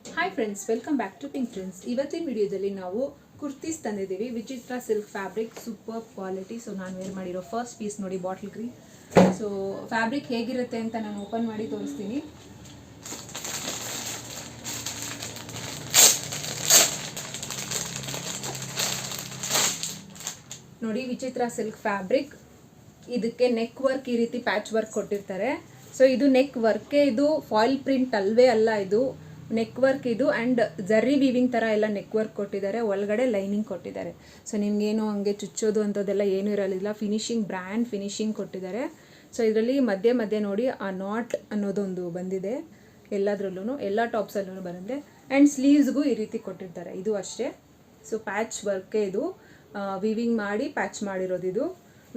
Hi friends, welcome back to pink friends. ಇವತ್ತಿನ ವಿಡಿಯೋದಲ್ಲಿ ನಾವು ಕುರ್ತೀಸ್ ತಂದಿದ್ದೀವಿ. Vichitra silk fabric, super quality. So ನಾನು ವೇರ್ ಮಾಡಿರೋ ಫಸ್ಟ್ ಪೀಸ್ ನೋಡಿ, ಬಾಟಲ್ ಗ್ರೀನ್. ಸೊ ಫ್ಯಾಬ್ರಿಕ್ ಹೇಗಿರುತ್ತೆ ಅಂತ ನಾನು ಓಪನ್ ಮಾಡಿ ತೋರಿಸ್ತೀನಿ. ನೋಡಿ, ವಿಚಿತ್ರ ಸಿಲ್ಕ್ ಫ್ಯಾಬ್ರಿಕ್. ಇದಕ್ಕೆ ನೆಕ್ ವರ್ಕ್ ಈ ರೀತಿ ಪ್ಯಾಚ್ ವರ್ಕ್ ಕೊಟ್ಟಿರ್ತಾರೆ. ಸೊ ಇದು ನೆಕ್ ವರ್ಕೆ, ಇದು ಫಾಯಿಲ್ ಪ್ರಿಂಟ್ ಅಲ್ವೇ ಅಲ್ಲ, ಇದು ನೆಕ್ ವರ್ಕ್ ಇದು. ಆ್ಯಂಡ್ ಜರ್ರಿ ವೀವಿಂಗ್ ಥರ ಎಲ್ಲ ನೆಕ್ ವರ್ಕ್ ಕೊಟ್ಟಿದ್ದಾರೆ, ಒಳಗಡೆ ಲೈನಿಂಗ್ ಕೊಟ್ಟಿದ್ದಾರೆ. ಸೊ ನಿಮಗೇನು ಹಂಗೆ ಚುಚ್ಚೋದು ಅಂಥದ್ದೆಲ್ಲ ಏನೂ ಇರಲಿಲ್ಲ. ಫಿನಿಶಿಂಗ್, ಬ್ರ್ಯಾಂಡ್ ಫಿನಿಶಿಂಗ್ ಕೊಟ್ಟಿದ್ದಾರೆ. ಸೊ ಇದರಲ್ಲಿ ಮಧ್ಯೆ ಮಧ್ಯೆ ನೋಡಿ ಆ ನಾಟ್ ಅನ್ನೋದೊಂದು ಬಂದಿದೆ ಎಲ್ಲದರಲ್ಲೂ, ಎಲ್ಲ ಟಾಪ್ಸಲ್ಲೂ ಬರುತ್ತೆ. ಆ್ಯಂಡ್ ಸ್ಲೀವ್ಸ್ಗೂ ಈ ರೀತಿ ಕೊಟ್ಟಿರ್ತಾರೆ, ಇದು ಅಷ್ಟೇ. ಸೊ ಪ್ಯಾಚ್ ವರ್ಕೆ ಇದು, ವೀವಿಂಗ್ ಮಾಡಿ ಪ್ಯಾಚ್ ಮಾಡಿರೋದು ಇದು.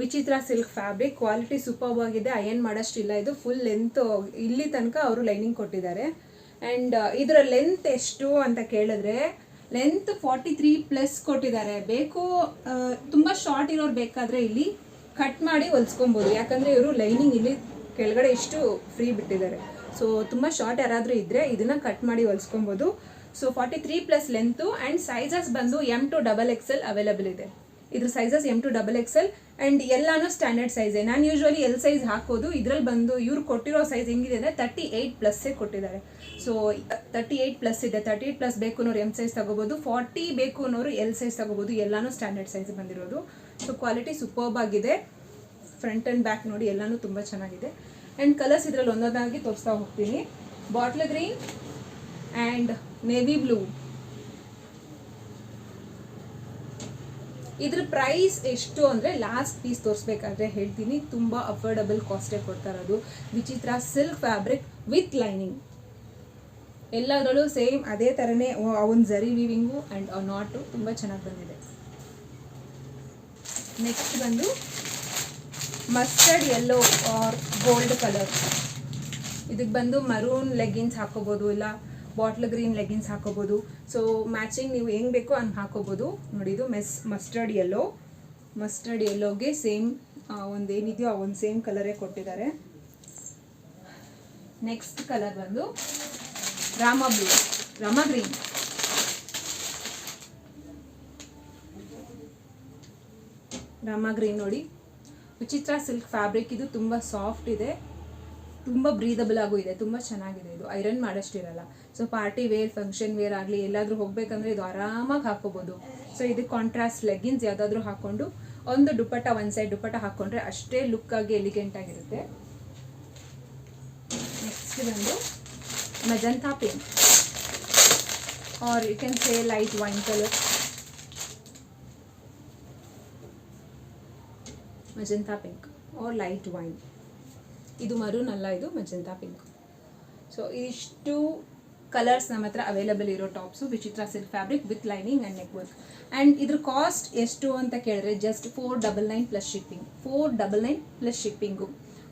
ವಿಚಿತ್ರ ಸಿಲ್ಕ್ ಫ್ಯಾಬ್ರಿಕ್, ಕ್ವಾಲಿಟಿ ಸೂಪರ್ಬ್ ಆಗಿದೆ. ಅಯನ್ ಮಾಡೋಷ್ಟಿಲ್ಲ. ಇದು ಫುಲ್ ಲೆಂತ್ ಇಲ್ಲಿ ತನಕ ಅವರು ಲೈನಿಂಗ್ ಕೊಟ್ಟಿದ್ದಾರೆ. ಆ್ಯಂಡ್ ಇದರ ಲೆಂತ್ ಎಷ್ಟು ಅಂತ ಕೇಳಿದ್ರೆ, ಲೆಂತ್ 43+ ಕೊಟ್ಟಿದ್ದಾರೆ. ಬೇಕು ತುಂಬ ಶಾರ್ಟ್ ಇರೋರು ಬೇಕಾದರೆ ಇಲ್ಲಿ ಕಟ್ ಮಾಡಿ ಹೊಲ್ಸ್ಕೊಬೋದು, ಯಾಕಂದರೆ ಇವರು ಲೈನಿಂಗ್ ಇಲ್ಲಿ ಕೆಳಗಡೆ ಇಷ್ಟು ಫ್ರೀ ಬಿಟ್ಟಿದ್ದಾರೆ. ಸೊ ತುಂಬ ಶಾರ್ಟ್ ಯಾರಾದರೂ ಇದ್ದರೆ ಇದನ್ನು ಕಟ್ ಮಾಡಿ ಹೊಲ್ಸ್ಕೊಬೋದು. So 43+ length. ಆ್ಯಂಡ್ ಸೈಜಸ್ ಬಂದು M to XXL ಅವೈಲೇಬಲ್ ಇದೆ. ಇದ್ರ sizes M to XXL. And ಎಲ್ಲಾನು ಸ್ಟ್ಯಾಂಡರ್ಡ್ ಸೈಜೇ. ನಾನು ಯೂಶ್ವಲಿ L ಸೈಜ್ ಹಾಕೋದು. ಇದರಲ್ಲಿ ಬಂದು ಇವ್ರು ಕೊಟ್ಟಿರೋ ಸೈಜ್ ಹೆಂಗಿದೆ ಅಂದರೆ 38+ ಕೊಟ್ಟಿದ್ದಾರೆ. ಸೊ 38+ ಇದೆ. 38+ ಬೇಕು ಅನ್ನೋರು M ಸೈಜ್ ತಗೋಬೋದು, 40 ಬೇಕು ಅನ್ನೋರು L ಸೈಜ್ ತಗೋಬೋದು. ಎಲ್ಲಾನು ಸ್ಟ್ಯಾಂಡರ್ಡ್ ಸೈಜ್ ಬಂದಿರೋದು. ಸೊ ಕ್ವಾಲಿಟಿ ಸೂಪರ್ಬ್ ಆಗಿದೆ. ಫ್ರಂಟ್ ಆ್ಯಂಡ್ ಬ್ಯಾಕ್ ನೋಡಿ ಎಲ್ಲಾನು ತುಂಬ ಚೆನ್ನಾಗಿದೆ. ಆ್ಯಂಡ್ ಕಲರ್ಸ್ ಇದರಲ್ಲಿ ಒಂದೊಂದಾಗಿ ತೋರಿಸ್ತಾ ಹೋಗ್ತೀನಿ. Bottle green and navy blue. ಇದ್ರ ಪ್ರೈಸ್ ಎಷ್ಟು ಅಂದರೆ ಲಾಸ್ಟ್ ಪೀಸ್ ತೋರಿಸ್ಬೇಕಾದ್ರೆ ಹೇಳ್ತೀನಿ. ತುಂಬ ಅಫೋರ್ಡಬಲ್ ಕಾಸ್ಟೇ ಕೊಡ್ತಾ ಇರೋದು. ವಿಚಿತ್ರ ಸಿಲ್ಕ್ ಫ್ಯಾಬ್ರಿಕ್ ವಿತ್ ಲೈನಿಂಗ್, ಎಲ್ಲದರಲ್ಲೂ ಸೇಮ್ ಅದೇ ಥರನೇ ಒಂದು ಜರಿ ವೀವಿಂಗು ಆ್ಯಂಡ್ ನಾಟು ತುಂಬ ಚೆನ್ನಾಗಿ ಬಂದಿದೆ. ನೆಕ್ಸ್ಟ್ ಬಂದು mustard yellow or gold colour. ಇದಕ್ಕೆ ಬಂದು ಮರೂನ್ ಲೆಗ್ಗಿನ್ಸ್ ಹಾಕೋಬೋದು, ಇಲ್ಲ ಬಾಟ್ಲ್ ಗ್ರೀನ್ ಲೆಗ್ಗಿನ್ಸ್ ಹಾಕೋಬೋದು. ಸೊ ಮ್ಯಾಚಿಂಗ್ ನೀವು ಹೆಂಗೆ ಬೇಕೋ ಹಂಗೆ ಹಾಕೋಬೋದು. ನೋಡಿ, ಇದು ಮಸ್ಟರ್ಡ್ ಯೆಲ್ಲೋಗೆ ಸೇಮ್ ಒಂದೇನಿದೆಯೋ ಆ ಒಂದು ಸೇಮ್ ಕಲರೇ ಕೊಟ್ಟಿದ್ದಾರೆ. ನೆಕ್ಸ್ಟ್ ಕಲರ್ ಬಂದು ರಾಮಾ ಗ್ರೀನ್. ರಾಮಾ ಗ್ರೀನ್ ನೋಡಿ, ವಿಚಿತ್ರ ಸಿಲ್ಕ್ ಫ್ಯಾಬ್ರಿಕ್. ಇದು ತುಂಬ ಸಾಫ್ಟ್ ಇದೆ, ತುಂಬ ಬ್ರೀದಬಲ್ ಆಗೂ ಇದೆ, ತುಂಬ ಚೆನ್ನಾಗಿದೆ. ಇದು ಐರನ್ ಮಾಡೋಷ್ಟಿರಲ್ಲ. So party wear, function wear ಆಗಲಿ, ಎಲ್ಲಾದರೂ ಹೋಗ್ಬೇಕಂದ್ರೆ ಇದು ಆರಾಮಾಗಿ ಹಾಕೋಬೋದು. ಸೊ ಇದಕ್ಕೆ ಕಾಂಟ್ರಾಸ್ಟ್ ಲೆಗ್ಗಿನ್ಸ್ ಯಾವುದಾದ್ರೂ ಹಾಕ್ಕೊಂಡು ಒಂದು ದುಪ್ಪಟ್ಟ, ಒಂದು ಸೈಡ್ ದುಪ್ಪಟ್ಟ ಹಾಕ್ಕೊಂಡ್ರೆ ಅಷ್ಟೇ ಲುಕ್ಕಾಗಿ ಎಲಿಗೆಂಟ್ ಆಗಿರುತ್ತೆ. ನೆಕ್ಸ್ಟ್ ಬಂದು magenta pink or you can say light wine colour. Magenta pink or light wine. ಇದು ಮರೂನ್ ಅಲ್ಲ, ಇದು ಮಜಂತಾ ಪಿಂಕ್. ಸೊ ಇಷ್ಟು ಕಲರ್ಸ್ ನಮ್ಮ ಹತ್ರ ಅವೈಲೇಬಲ್ ಇರೋ ಟಾಪ್ಸು, ವಿಚಿತ್ರ silk fabric with lining and neck work. And ಇದ್ರ ಕಾಸ್ಟ್ ಎಷ್ಟು ಅಂತ ಕೇಳಿದ್ರೆ just 499+ shipping. 499+ shipping.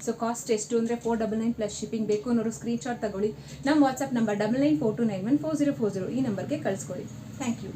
So cost ಎಷ್ಟು ಅಂದರೆ 499+ ಶಿಪ್ಪಿಂಗ್. ಬೇಕು ಅನ್ನೋರು ಸ್ಕ್ರೀನ್ಶಾಟ್ ತಗೊಳ್ಳಿ. ನಮ್ಮ ವಾಟ್ಸಪ್ ನಂಬರ್ 9942914040 ಈ ನಂಬರ್ಗೆ ಕಳಿಸ್ಕೊಳ್ಳಿ. Thank you.